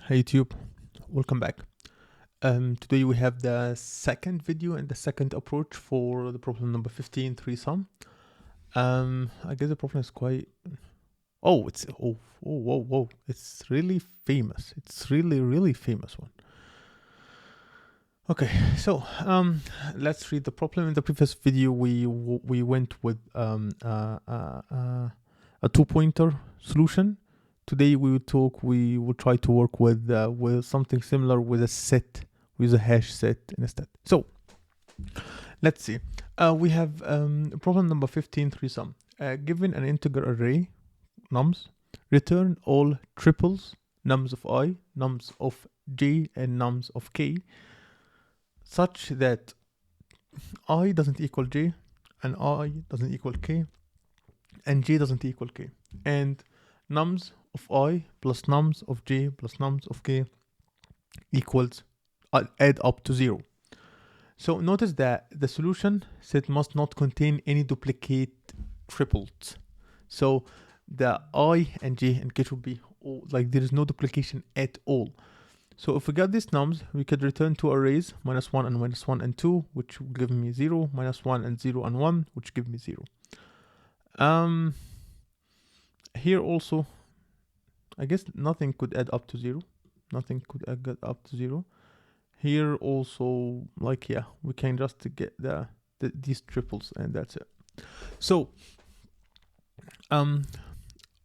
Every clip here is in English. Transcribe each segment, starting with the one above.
Hey YouTube, welcome back. Today we have the second video and the second approach for the problem number 15, 3-sum. I guess the problem is quite... whoa, it's really famous. It's really famous one. Okay, so let's read the problem. In the previous video, we went with a two-pointer solution. Today we will try to work with something similar with a set, with a hash set instead. So let's see. We have problem number 15, 3-sum. Given an integer array, nums, return all triples, nums of I, nums of j, and nums of k, such that I doesn't equal j, and I doesn't equal k, and j doesn't equal k, and nums of I plus nums of j plus nums of k equals add up to 0. So notice that the solution set must not contain any duplicate triples. So the I and j and k should be all, like there is no duplication at all. So if we got these nums, we could return two arrays, -1 and -1 and 2, which will give me 0, -1 and 0 and 1, which give me 0. Here also, I guess nothing could add up to 0. Nothing could add up to 0. Here also, like, yeah, we can just get these triples and that's it. So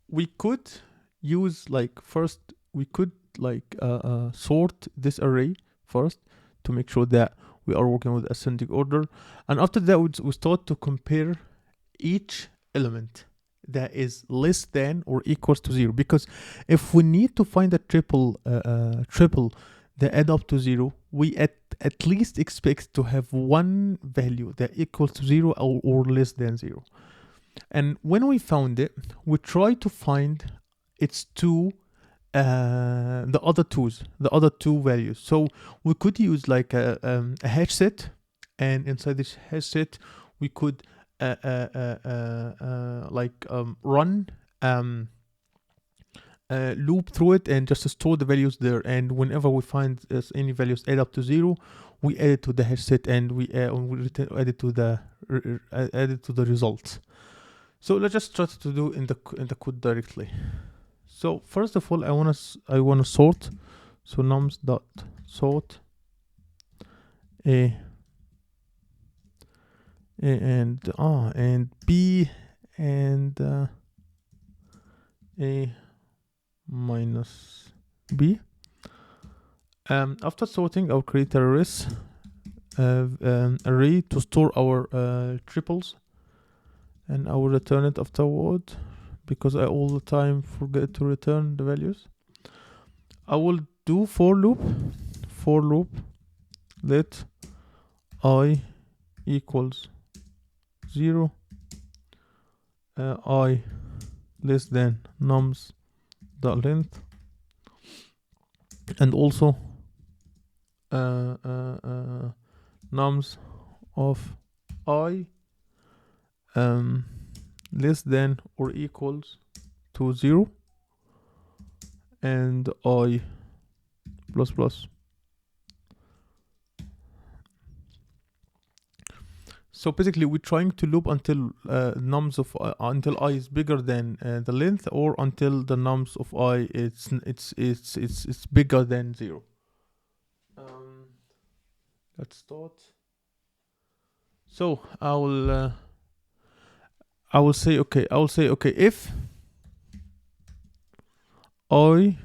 we could use, like, first we could like sort this array first to make sure that we are working with ascending order, and after that we start to compare each element that is less than or equals to 0, because if we need to find a triple that add up to 0, we at least expect to have one value that equals to 0 or less than 0. And when we found it, we try to find its the other two values. So we could use like a hash set, and inside this hash set we could run loop through it and just store the values there, and whenever we find any values add up to 0, we add it to the hash set and we add it to the results. So let's just try to do in the code directly. So first of all, I wanna sort. So nums dot sort a and b and a minus b. After sorting, I'll create an array to store our triples, and I will return it afterward because I all the time forget to return the values. I will do for loop let I equals 0, I less than nums dot length, and also nums of I less than or equals to 0, and I plus plus. So basically we're trying to loop until nums of until I is bigger than the length, or until the nums of I it's bigger than 0. Let's start. So I will say okay, if I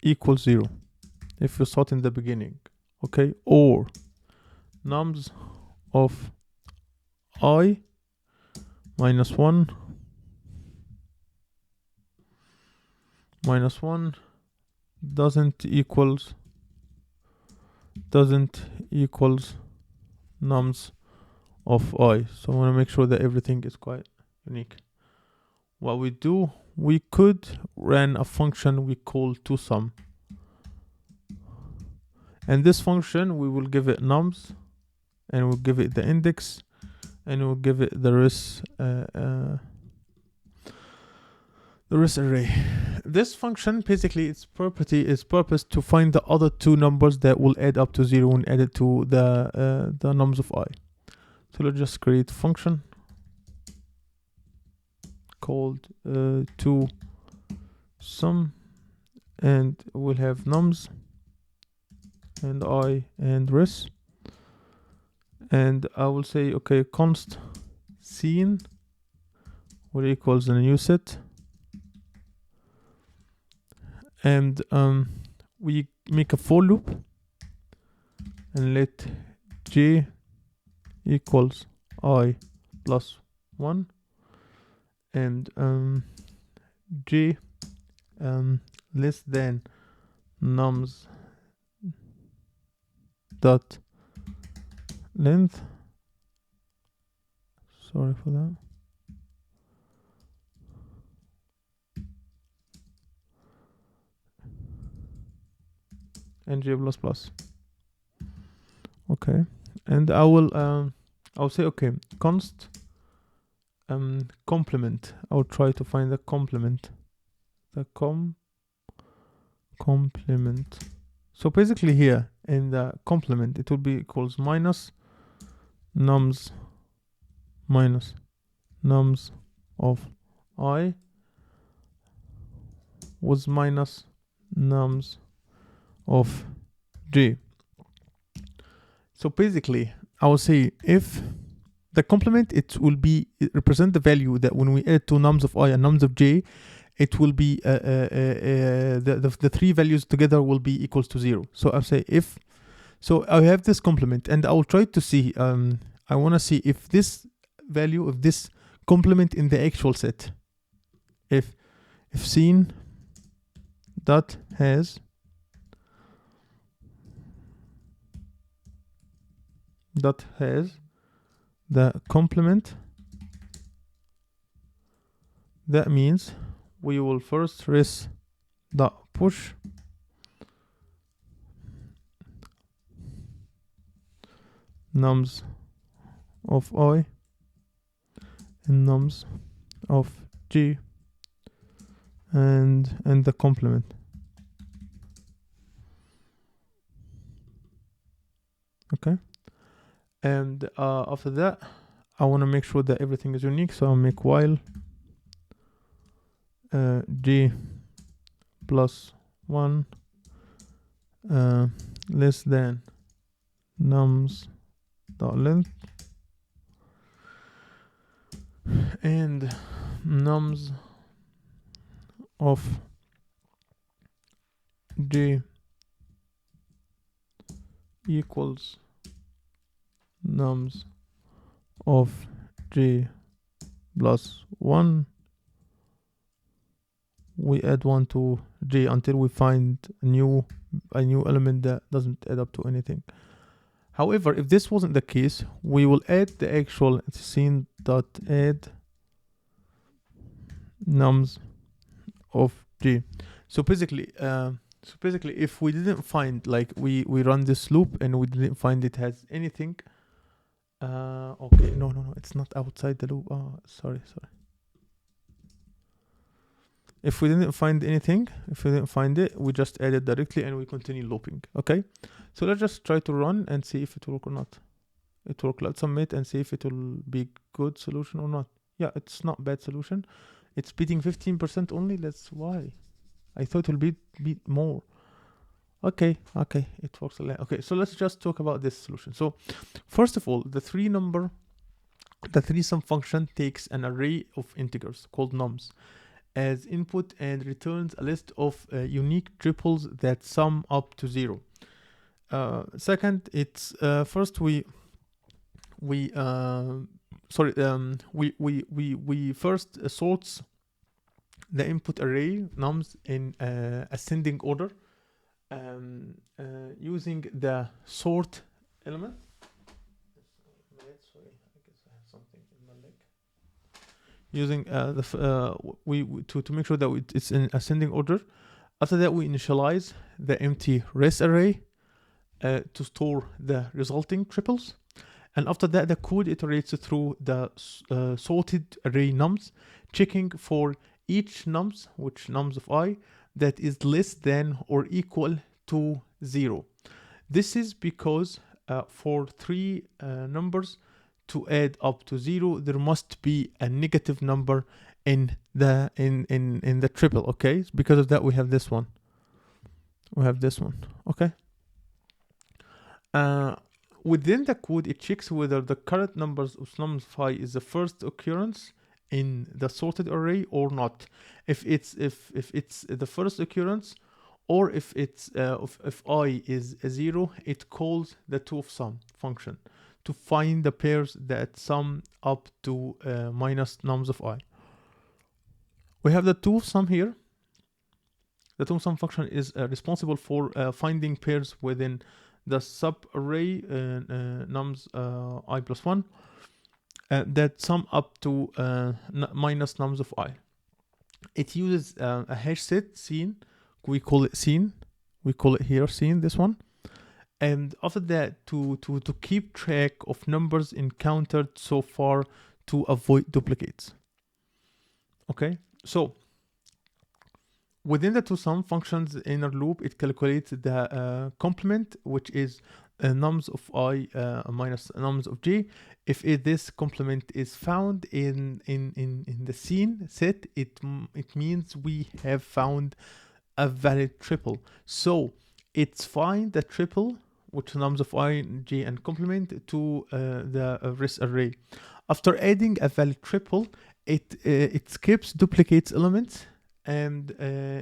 equals 0, if you start in the beginning, okay, or nums of I -1 doesn't equals nums of I. So I want to make sure that everything is quite unique. What we do, we could run a function we call toSum, and this function we will give it nums, and we'll give it the index, and we'll give it the rest array. this function basically its purpose to find the other two numbers that will add up to 0 when added to the nums of I. So let's just create a function called to sum, and we'll have nums and I and res, and I will say okay, const scene will equals a new set, and we make a for loop and let j equals I plus 1 and j less than nums dot length. Sorry for that. And j plus plus. Okay, and I'll say okay, const complement. I'll try to find the complement. The complement. So basically here in the complement it will be equals minus nums of I was minus nums of j. So basically I will say if the complement it represent the value that when we add two nums of I and nums of j, it will be the three values together will be equals to 0. So I'll say if, so I have this complement and I will try to see I want to see if this value of this complement in the actual set, if scene dot has the complement, that means we will first res the push nums of I and nums of j and the complement. Okay, and after that I want to make sure that everything is unique, so I'll make while j plus 1 less than nums dot length and nums of j equals nums of j plus 1. We add 1 to j until we find a new element that doesn't add up to anything. However, if this wasn't the case, we will add the actual scene dot add nums of j. So basically if we didn't find, like we run this loop and we didn't find it has anything, okay, no, it's not outside the loop. Oh, sorry. If we didn't find anything, if we didn't find it, we just add it directly and we continue looping. Okay, so let's just try to run and see if it will work or not. It will work. Let's submit and see if it will be good solution or not. Yeah, it's not bad solution. It's beating 15% only. That's why I thought it will beat more. Okay, it works a lot. Okay, so let's just talk about this solution. So first of all, the three sum function takes an array of integers called nums as input and returns a list of unique triples that sum up to 0. Second, it's first we first sorts the input array nums in ascending order using the sort element. Sorry, I guess I have something in my leg. Using to make sure that it's in ascending order. After that, we initialize the empty res array to store the resulting triples, and after that, the code iterates through the sorted array nums, checking for each nums, which nums of I, that is less than or equal to 0. This is because for three numbers to add up to 0, there must be a negative number in the triple. Okay, because of that we have this one. Okay. Within the code, it checks whether the current numbers of nums of I is the first occurrence in the sorted array or not. If it's the first occurrence, or if it's if I is a 0, it calls the toSum function to find the pairs that sum up to minus nums of I. We have the toSum here. The toSum function is responsible for finding pairs within the subarray nums I plus 1 that sum up to minus nums of I. It uses a Hashset scene. We call it scene. We call it here scene, this one. And after that, to keep track of numbers encountered so far to avoid duplicates. Okay, so within the toSum function's inner loop, it calculates the complement, which is nums of I minus nums of j. If this complement is found in the scene set, it means we have found a valid triple. So it's find the triple, which nums of I, j, and complement to the rest array. After adding a valid triple, it skips duplicates elements and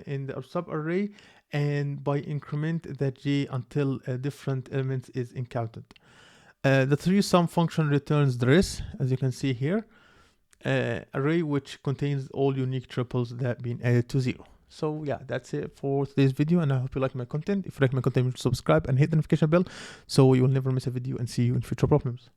in the subarray, and by increment the j until a different element is encountered. The toSum function returns the rest, as you can see here, array which contains all unique triples that have been added to 0. So yeah, that's it for today's video, and I hope you like my content. If you like my content, subscribe and hit the notification bell so you will never miss a video, and see you in future problems.